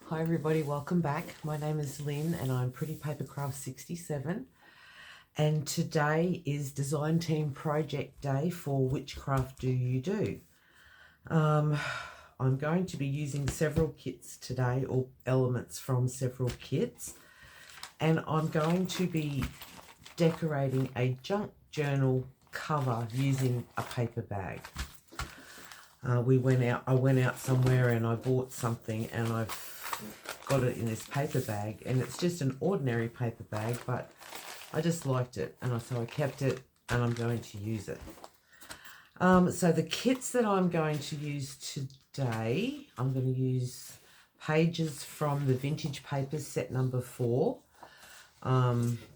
Hi everybody, welcome back. My name is Lynn and I'm Pretty Papercrafts 67, and today is Design Team Project Day for WhichCraftDoYouDo. I'm going to be using several kits today, or elements from several kits, and I'm going to be decorating a junk journal cover using a paper bag. I went out somewhere and I bought something and I've got it in this paper bag, and it's just an ordinary paper bag, but I just liked it, and so I kept it and I'm going to use it. So the kits that I'm going to use today, I'm going to use pages from the Vintage Papers set number 4.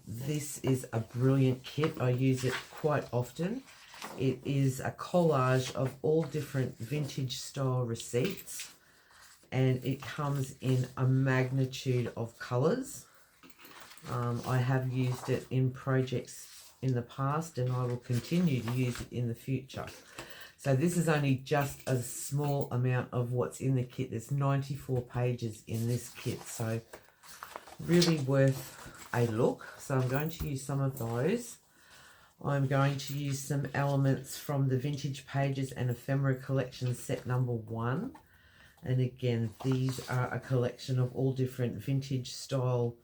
This is a brilliant kit. I use it quite often. It is a collage of all different vintage style receipts, and it comes in a magnitude of colours. I have used it in projects in the past and I will continue to use it in the future. So this is only just a small amount of what's in the kit. There's 94 pages in this kit, so really worth a look. So I'm going to use some of those. I'm going to use some elements from the Vintage Pages and Ephemera Collection set number 1. And again, these are a collection of all different vintage style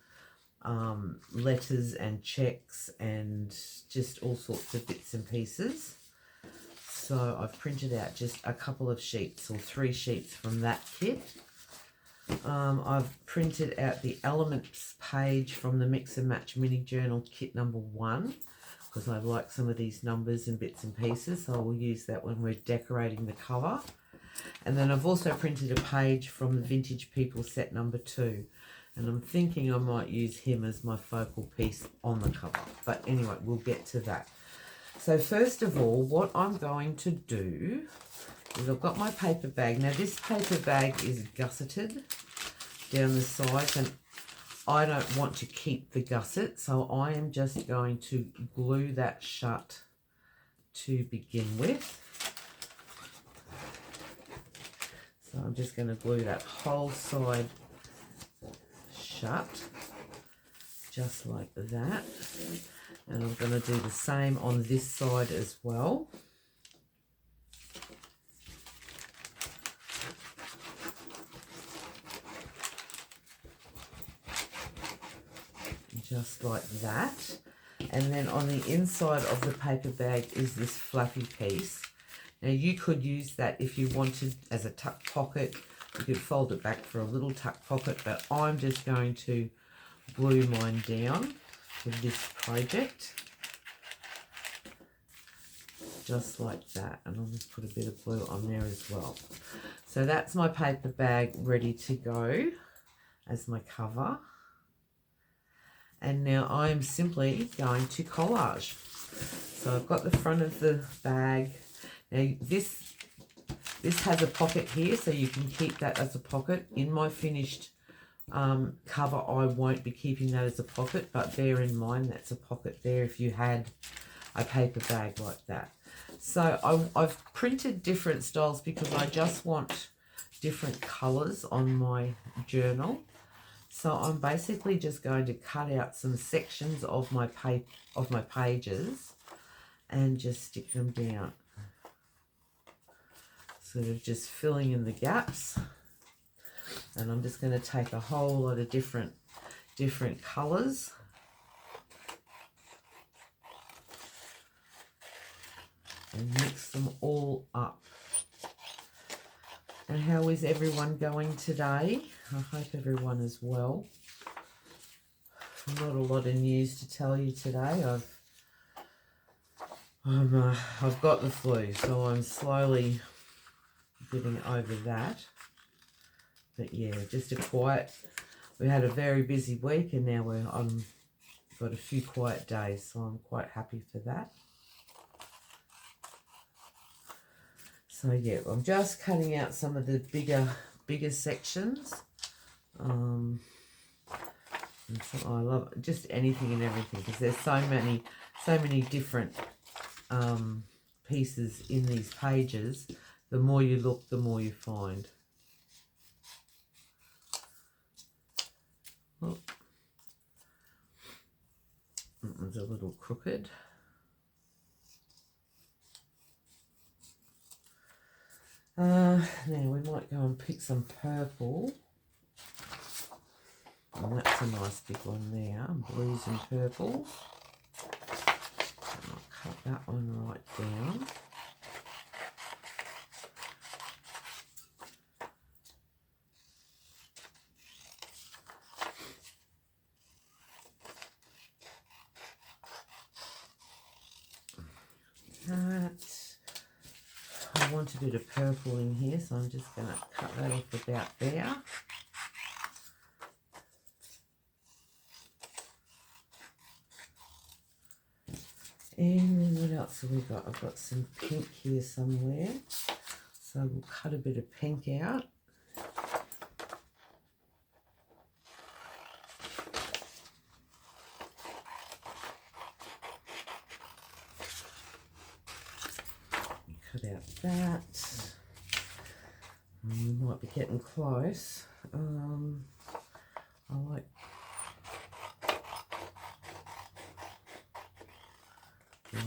letters and checks and just all sorts of bits and pieces. So I've printed out just a couple of sheets, or 3 sheets from that kit. I've printed out the elements page from the Mix and Match Mini Journal kit number 1, because I like some of these numbers and bits and pieces, so I will use that when we're decorating the cover. And then I've also printed a page from the Vintage People set number 2, and I'm thinking I might use him as my focal piece on the cover, but anyway, we'll get to that. So first of all, what I'm going to do is I've got my paper bag. Now this paper bag is gusseted down the sides, and I don't want to keep the gusset, so I am just going to glue that shut to begin with. So I'm just going to glue that whole side shut, just like that. And I'm going to do the same on this side as well. Just like that. And then on the inside of the paper bag is this fluffy piece. Now you could use that if you wanted as a tuck pocket. You could fold it back for a little tuck pocket, but I'm just going to glue mine down for this project. Just like that. And I'll just put a bit of glue on there as well. So that's my paper bag ready to go as my cover. And now I'm simply going to collage. So I've got the front of the bag. Now this has a pocket here, so you can keep that as a pocket. In my finished cover, I won't be keeping that as a pocket, but bear in mind that's a pocket there if you had a paper bag like that. So I've printed different styles because I just want different colours on my journal. So I'm basically just going to cut out some sections of my pages and just stick them down. Sort of just filling in the gaps. And I'm just going to take a whole lot of different colours. And mix them all up. And how is everyone going today? I hope everyone is well. Not a lot of news to tell you today. I've got the flu, so I'm slowly getting over that. But yeah, just a quiet. We had a very busy week, and now I'm got a few quiet days, so I'm quite happy for that. So yeah, I'm just cutting out some of the bigger sections. And so I love just anything and everything, because there's so many different pieces in these pages. The more you look, the more you find. one's a little crooked. Now we might go and pick some purple. And that's a nice big one there, blues and purples. And I'll cut that one right down. I want a bit of purple in here, so I'm just going to cut that off about there. And then what else have we got? I've got some pink here somewhere, so we'll cut a bit of pink out. Cut out that. We might be getting close. I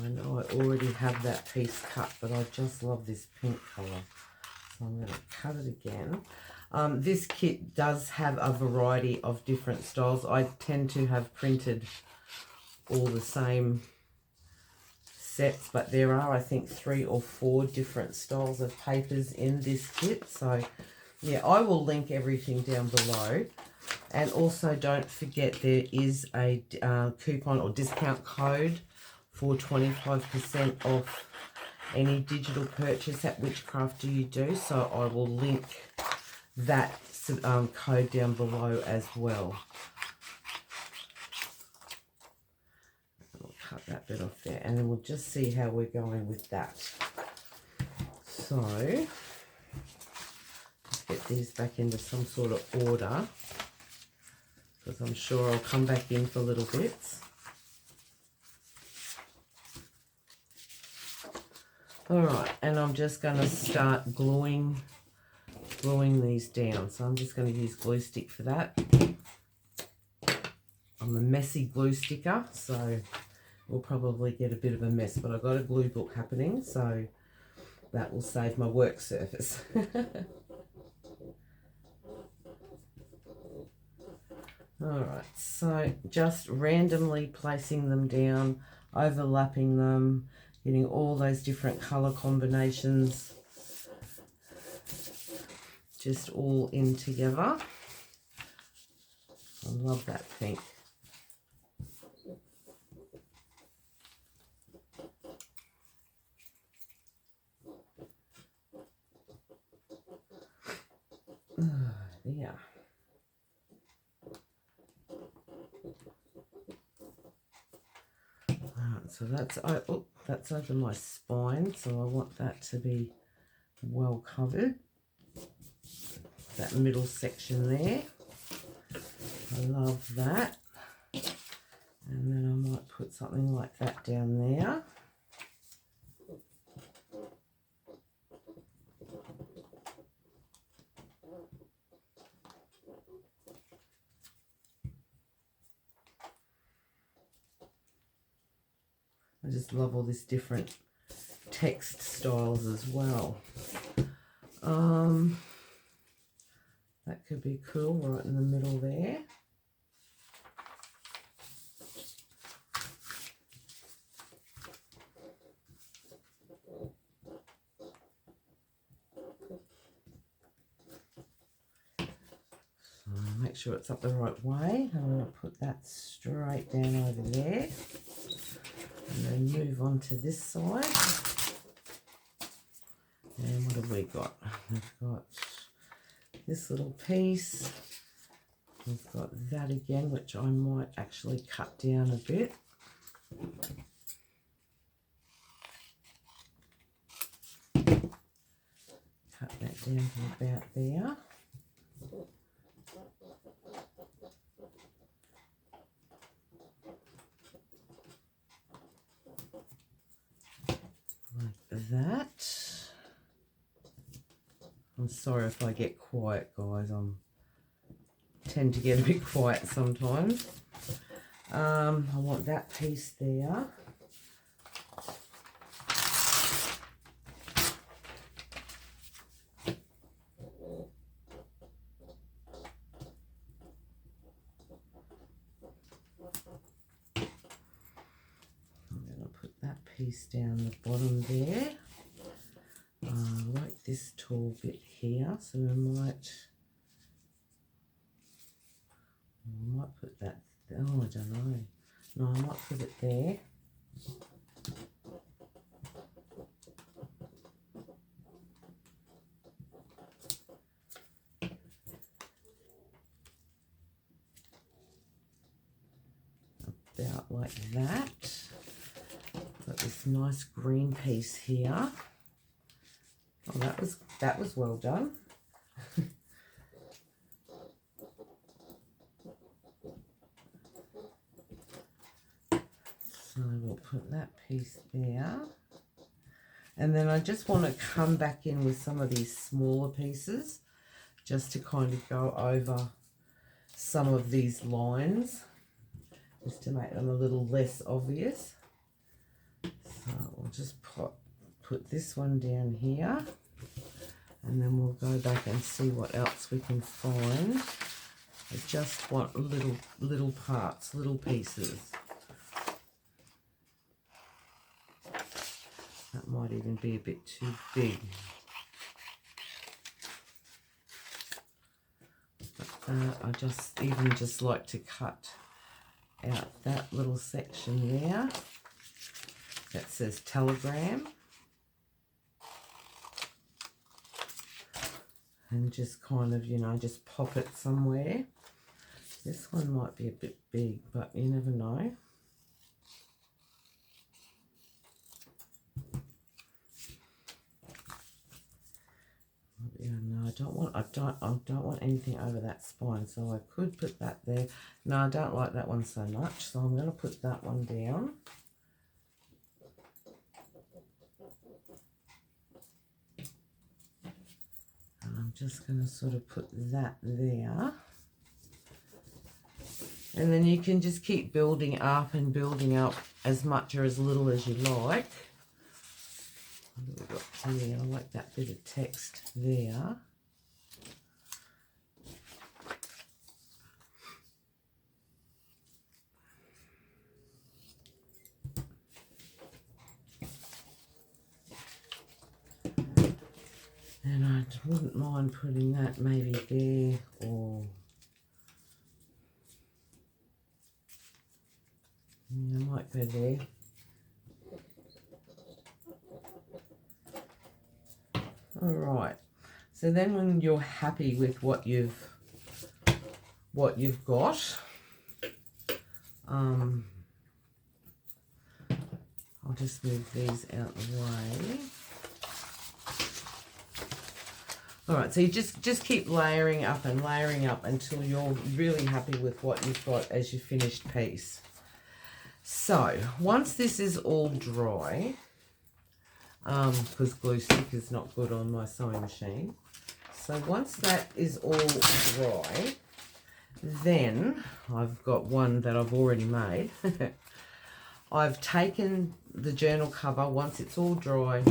know I already have that piece cut, but I just love this pink colour. So I'm going to cut it again. This kit does have a variety of different styles. I tend to have printed all the same sets, but there are, I think, 3 or 4 different styles of papers in this kit. So yeah, I will link everything down below. And also don't forget there is a coupon or discount code for 25% off any digital purchase at WhichCraftDoYouDo. So I will link that code down below as well. I'll cut that bit off there, and then we'll just see how we're going with that. So let's get these back into some sort of order, because I'm sure I'll come back in for little bits. Alright, and I'm just going to start gluing these down. So I'm just going to use glue stick for that. I'm a messy glue sticker, so we'll probably get a bit of a mess, but I've got a glue book happening, so that will save my work surface. Alright, so just randomly placing them down, overlapping them, getting all those different colour combinations just all in together. I love that pink. Yeah. So that's over my spine, so I want that to be well covered. That middle section there. I love that. And then I might put something like that down there. I just love all these different text styles as well. That could be cool right in the middle there. So make sure it's up the right way. I'm going to put that straight down over there. And then move on to this side. And what have we got? We've got this little piece. We've got that again, which I might actually cut down a bit. Cut that down to about there. Like that. I'm sorry if I get quiet, guys. I tend to get a bit quiet sometimes. I want that piece there. Piece down the bottom there. I like this tall bit here, so I might put that. Oh, I don't know. No, I might put it there. About like that. Got this nice green piece here. Oh, that was well done. So we'll put that piece there. And then I just want to come back in with some of these smaller pieces just to kind of go over some of these lines, just to make them a little less obvious. So we'll just put this one down here, and then we'll go back and see what else we can find. I just want little parts, little pieces. That might even be a bit too big. But I just like to cut out that little section there that says telegram, and just kind of, just pop it somewhere. This one might be a bit big, but you never know. Yeah, no, I don't want anything over that spine, so I could put that there. No, I don't like that one so much, so I'm going to put that one down. And I'm just going to sort of put that there. And then you can just keep building up and building up as much or as little as you like. What have we got here? I like that bit of text there. And I wouldn't mind putting that maybe there, or I might go there. All right. So then, when you're happy with what you've got, I'll just move these out of the way. All right, so you just keep layering up and layering up until you're really happy with what you've got as your finished piece. So once this is all dry, because glue stick is not good on my sewing machine. So once that is all dry, then I've got one that I've already made. I've taken the journal cover once it's all dry,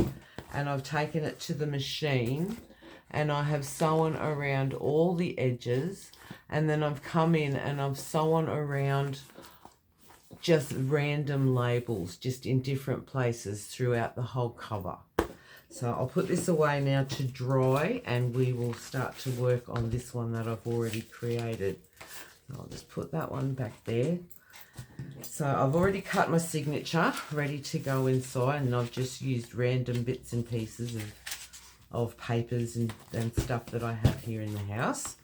and I've taken it to the machine, and I have sewn around all the edges, and then I've come in and I've sewn around just random labels just in different places throughout the whole cover. So I'll put this away now to dry, and we will start to work on this one that I've already created. I'll just put that one back there. So I've already cut my signature ready to go inside, and I've just used random bits and pieces of papers and stuff that I have here in the house.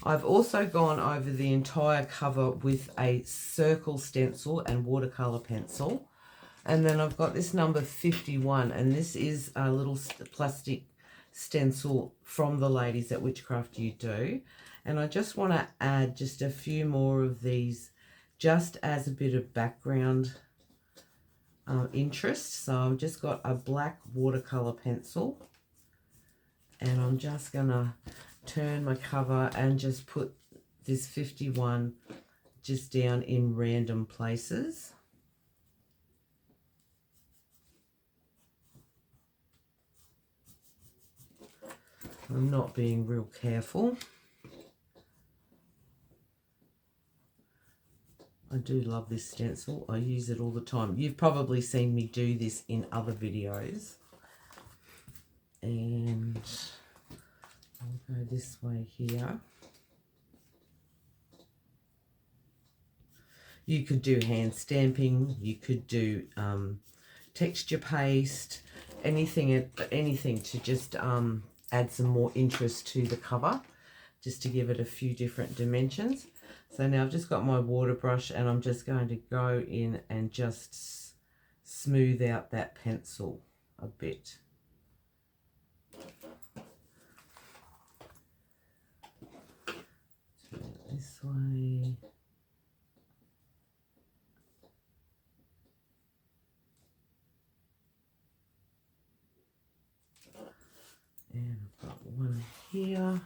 I've also gone over the entire cover with a circle stencil and watercolor pencil. And then I've got this number 51, and this is a little plastic stencil from the ladies at WhichCraftDoYouDo. And I just want to add just a few more of these just as a bit of background interest. So I've just got a black watercolor pencil, and I'm just going to turn my cover and just put this 51 just down in random places. I'm not being real careful. I do love this stencil. I use it all the time. You've probably seen me do this in other videos. And I'll go this way here. You could do hand stamping. You could do texture paste. Anything to just add some more interest to the cover, just to give it a few different dimensions. So now I've just got my water brush and I'm just going to go in and just smooth out that pencil a bit. Turn it this way. And I've got one here.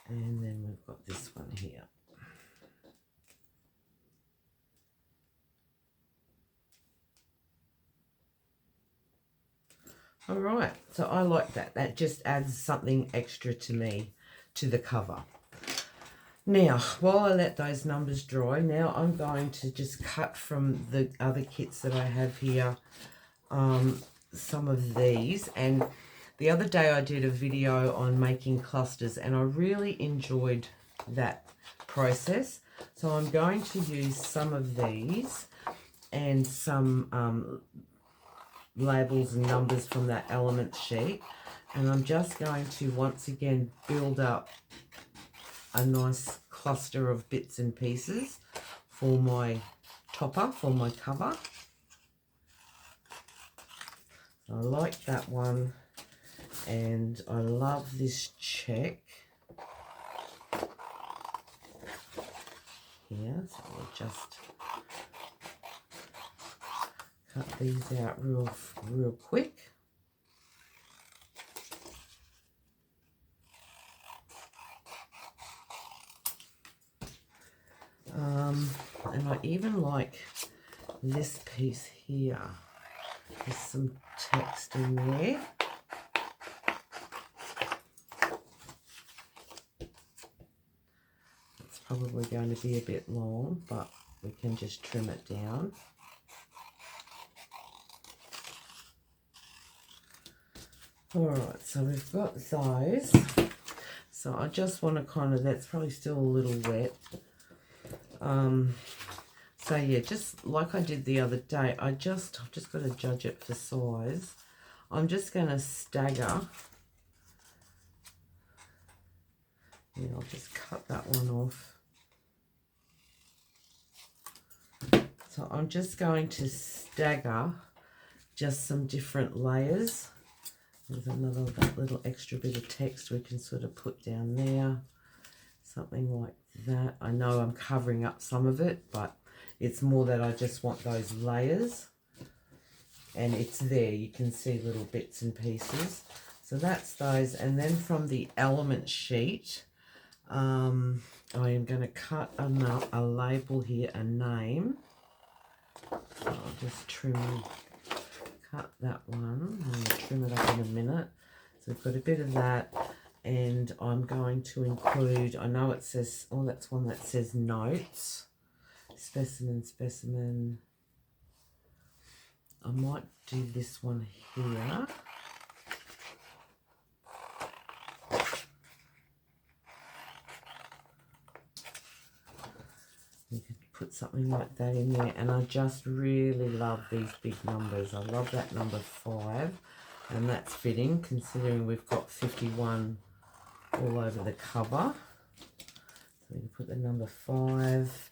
And then we've got this one here. All right, so I like that. That just adds something extra to me, to the cover. Now, while I let those numbers dry, now I'm going to just cut from the other kits that I have here, some of these. And the other day I did a video on making clusters and I really enjoyed that process. So I'm going to use some of these and some labels and numbers from that element sheet. And I'm just going to once again build up a nice cluster of bits and pieces for my topper, for my cover. I like that one. And I love this check here. So we'll just cut these out real quick. And I even like this piece here. There's some text in there. It's probably going to be a bit long, but we can just trim it down. Alright, so we've got those. So I just want to kind of, that's probably still a little wet. So yeah, just like I did the other day, I've just got to judge it for size. I'm just going to stagger. Yeah, I'll just cut that one off. So I'm just going to stagger just some different layers. There's another that little extra bit of text we can sort of put down there. Something like that. I know I'm covering up some of it, but it's more that I just want those layers. And it's there. You can see little bits and pieces. So that's those. And then from the element sheet, I am going to cut a label here, a name. So I'll just cut that one. I'm going to trim it up in a minute. So we've got a bit of that. And I'm going to include, I know it says, oh, that's one that says notes. Specimen. I might do this one here. You could put something like that in there. And I just really love these big numbers. I love that number 5. And that's fitting, considering we've got 51 all over the cover. So we can put the number 5.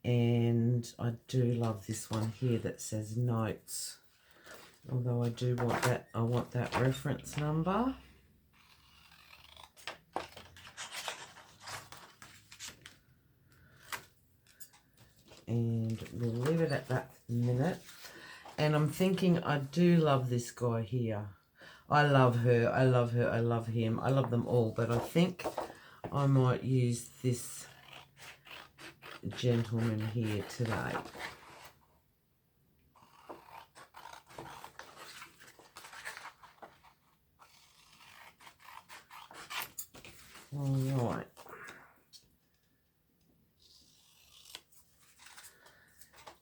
And I do love this one here that says notes. Although I do want that, I want that reference number. And we'll leave it at that minute. And I'm thinking I do love this guy here. I love her, I love her, I love him. I love them all, but I think I might use this gentleman here today. All right.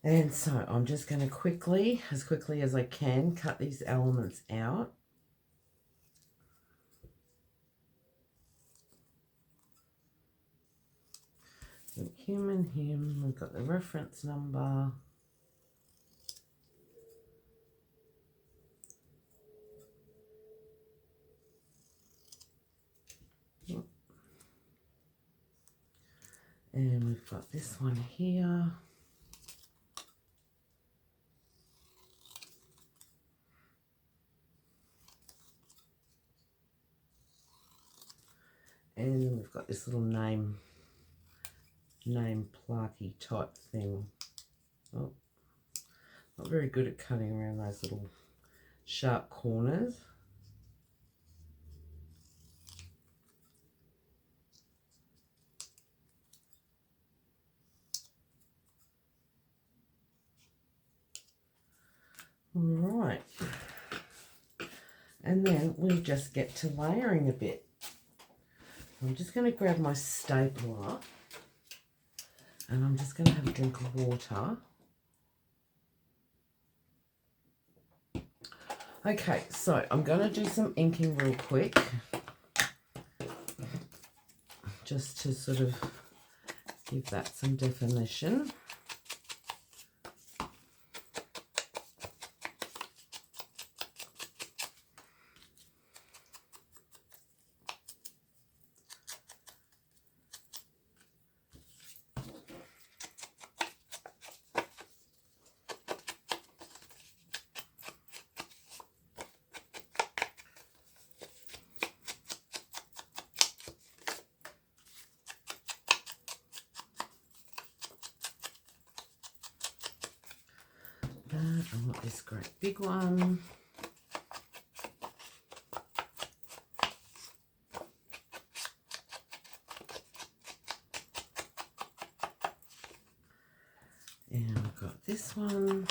And so I'm just going to quickly as I can, cut these elements out. Him and him, we've got the reference number. And we've got this one here. And then we've got this little name plaquey type thing. Oh, not very good at cutting around those little sharp corners. Right, and then we just get to layering a bit. I'm just going to grab my stapler and I'm just going to have a drink of water. Okay, so I'm going to do some inking real quick, just to sort of give that some definition. I want this great big one. And we've got this one.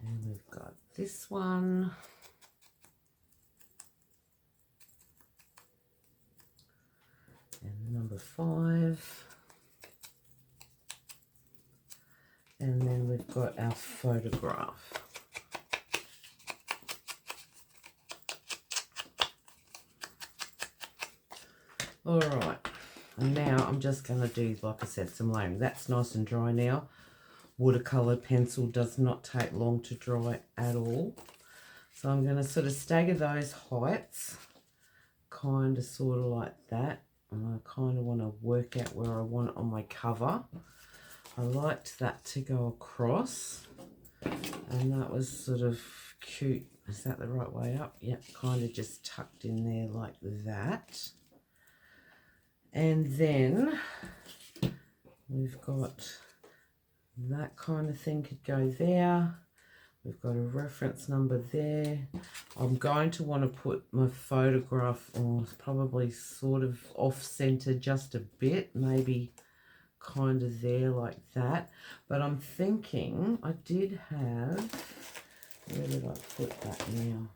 And we've got this one. And number 5. And then we've got our photograph. All right, and now I'm just going to do, like I said, some layering. That's nice and dry now. Watercolor pencil does not take long to dry at all. So I'm going to sort of stagger those heights, kind of sort of like that. And I kind of want to work out where I want it on my cover. I liked that to go across, and that was sort of cute. Is that the right way up? Yep, kind of just tucked in there like that. And then we've got that kind of thing could go there. We've got a reference number there. I'm going to want to put my photograph probably sort of off-center just a bit, maybe kind of there like that. But I'm thinking I did have, where did I put that now?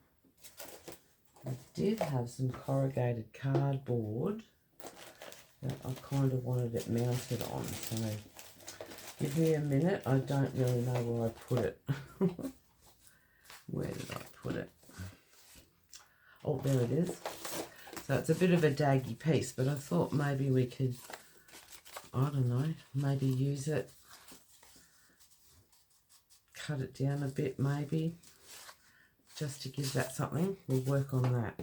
I did have some corrugated cardboard that I kind of wanted it mounted on. So give me a minute. I don't really know where I put it. Where did I put it? Oh, there it is. So it's a bit of a daggy piece, but I thought maybe we could, I don't know, maybe use it, cut it down a bit maybe, just to give that something. We'll work on that.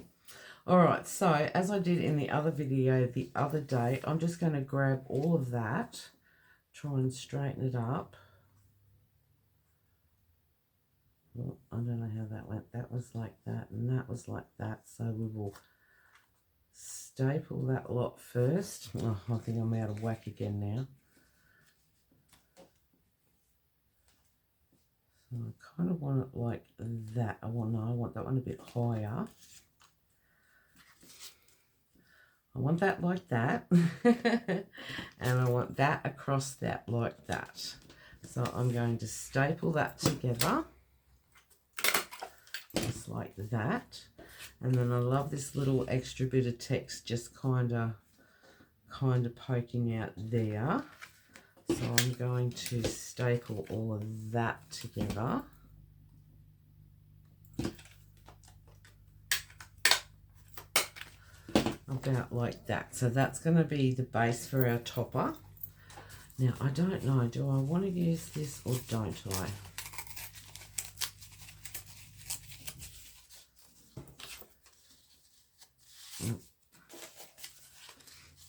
All right, so as I did in the other video the other day, I'm just going to grab all of that, try and straighten it up. Well, I don't know how that went. That was like that and that was like that. So we will staple that lot first. Oh, I think I'm out of whack again now. I kind of want it like that. I want that one a bit higher. I want that like that. And I want that across that like that. So I'm going to staple that together. Just like that. And then I love this little extra bit of text just kind of poking out there. So I'm going to staple all of that together. About like that. So that's going to be the base for our topper. Now I don't know, do I want to use this or don't I?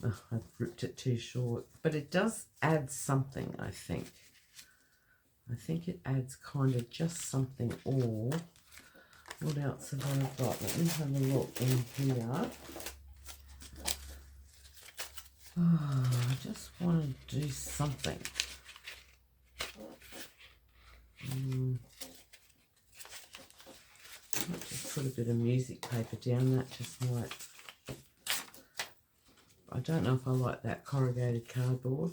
Oh, I've ripped it too short, but it does add something, I think. I think it adds kind of just something. Or what else have I got? Let me have a look in here. Oh, I just want to do something. Might just put a bit of music paper down. That just might. I don't know if I like that corrugated cardboard,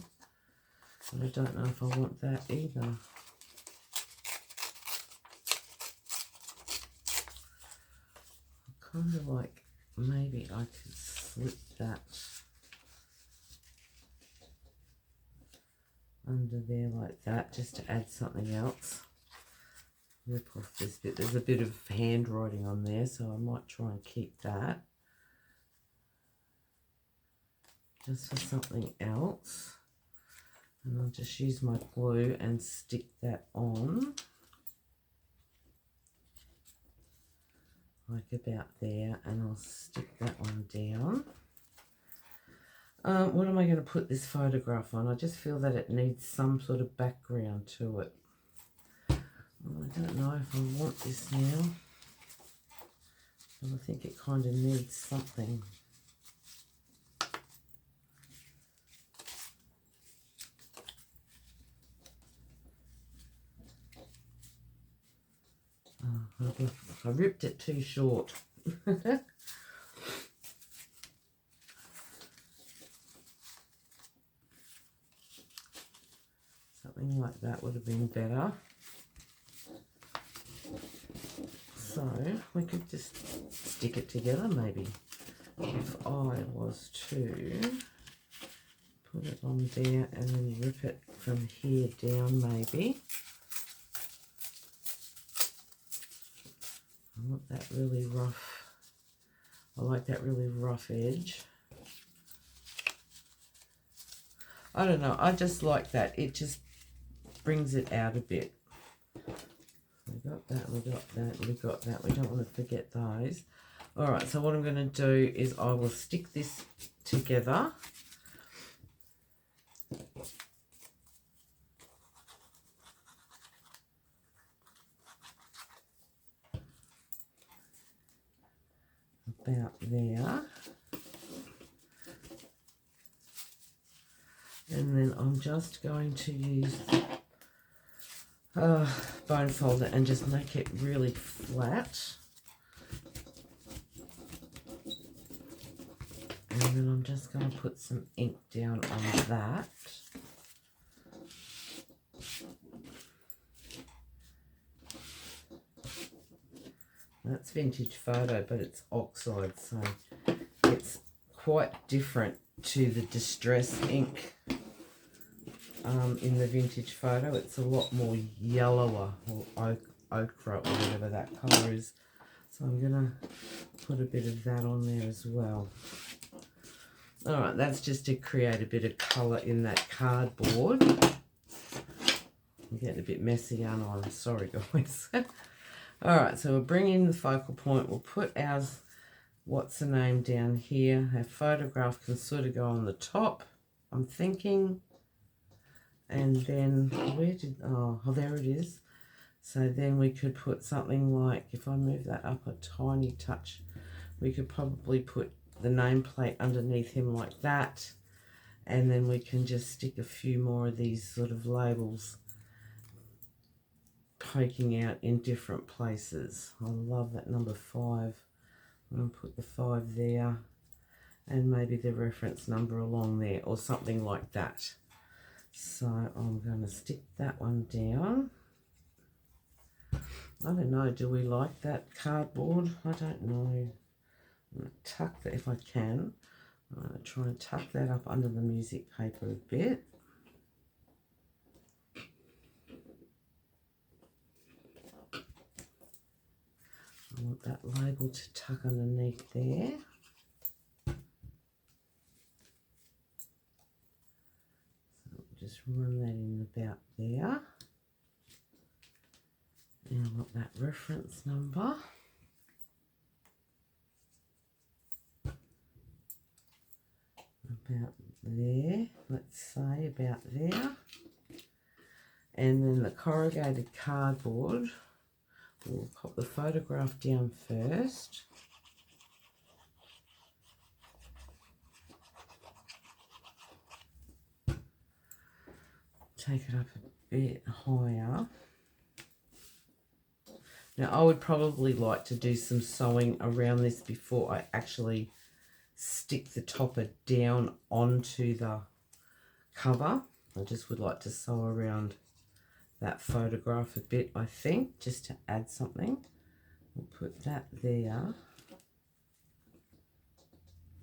but I don't know if I want that either. I kind of like, maybe I could slip that under there like that, just to add something else. Rip off this bit. There's a bit of handwriting on there, so I might try and keep that. Just for something else. And I'll just use my glue and stick that on. Like about there, and I'll stick that one down. What am I going to put this photograph on? I just feel that it needs some sort of background to it. Well, I don't know if I want this now. But I think it kind of needs something. I ripped it too short. Something like that would have been better. So we could just stick it together maybe. If I was to put it on there and then rip it from here down maybe. I want that really rough. I like that really rough edge. I don't know. I just like that. It just brings it out a bit. We got that, we got that, we got that. We don't want to forget those. All right, so what I'm going to do is I will stick this together. About there. And then I'm just going to use bone folder and just make it really flat. And then I'm just going to put some ink down on that. That's vintage photo, but it's oxide, so it's quite different to the distress ink in the vintage photo. It's a lot more yellower, or ochre, or whatever that colour is. So I'm going to put a bit of that on there as well. Alright, that's just to create a bit of colour in that cardboard. I'm getting a bit messy, aren't I? I'm sorry, guys. Alright, so we'll bring in the focal point. We'll put our what's the name down here. Our photograph can sort of go on the top, I'm thinking. And then, where did, oh, there it is. So then we could put something like, if I move that up a tiny touch, we could probably put the nameplate underneath him like that. And then we can just stick a few more of these sort of labels poking out in different places. I love that number 5. I'm going to put the 5 there and maybe the reference number along there or something like that. So I'm going to stick that one down. I don't know, do we like that cardboard? I don't know. I'm going to tuck that if I can. I'm going to try and tuck that up under the music paper a bit. I want that label to tuck underneath there. So just run that in about there. Now I want that reference number. About there, let's say about there. And then the corrugated cardboard, we'll pop the photograph down first. Take it up a bit higher. Now I would probably like to do some sewing around this before I actually stick the topper down onto the cover. I just would like to sew around that photograph a bit, I think, just to add something. We'll put that there,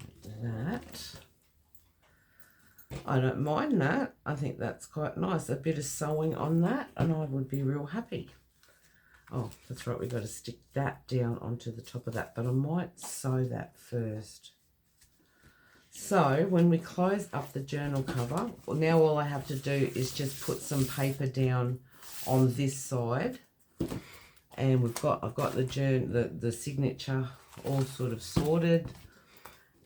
like that. I don't mind that. I think that's quite nice. A bit of sewing on that and I would be real happy. Oh, that's right, we've got to stick that down onto the top of that, but I might sew that first. So when we close up the journal cover, well, now all I have to do is just put some paper down on this side, and I've got the signature all sort of sorted,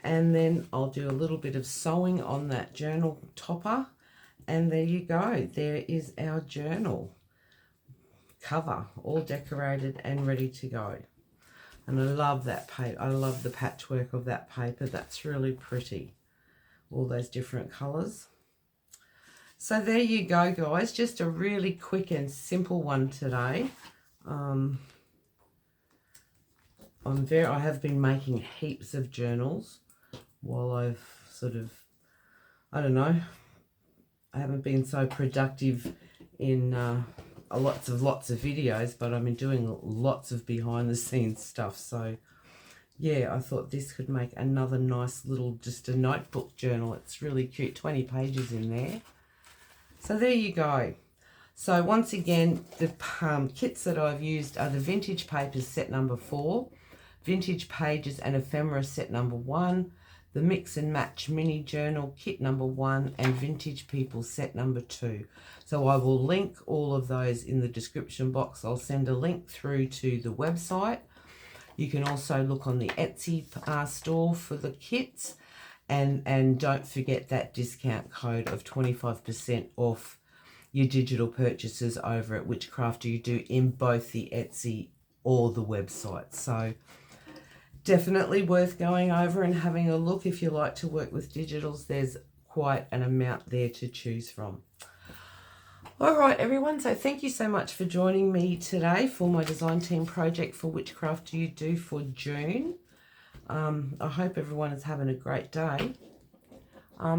and then I'll do a little bit of sewing on that journal topper, and there you go. There is our journal cover, all decorated and ready to go. And I love that paper. I love the patchwork of that paper. That's really pretty. All those different colours. So there you go, guys. Just a really quick and simple one today. I have been making heaps of journals while I've sort of, I don't know, I haven't been so productive in lots of videos, but I've been doing lots of behind the scenes stuff. So yeah, I thought this could make another nice little, just a notebook journal. It's really cute, 20 pages in there. So there you go. So once again, the kits that I've used are the Vintage Papers set number 4, Vintage Pages and Ephemera set number 1, the Mix and Match Mini Journal kit number 1, and Vintage People set number 2. So I will link all of those in the description box. I'll send a link through to the website. You can also look on the Etsy store for the kits. And don't forget that discount code of 25% off your digital purchases over at WhichCraftDoYouDo in both the Etsy or the website. So definitely worth going over and having a look if you like to work with digitals. There's quite an amount there to choose from. All right, everyone, so thank you so much for joining me today for my design team project for WhichCraftDoYouDo for June. I hope everyone is having a great day.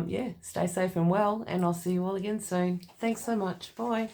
Yeah, stay safe and well, and I'll see you all again soon. Thanks so much. Bye.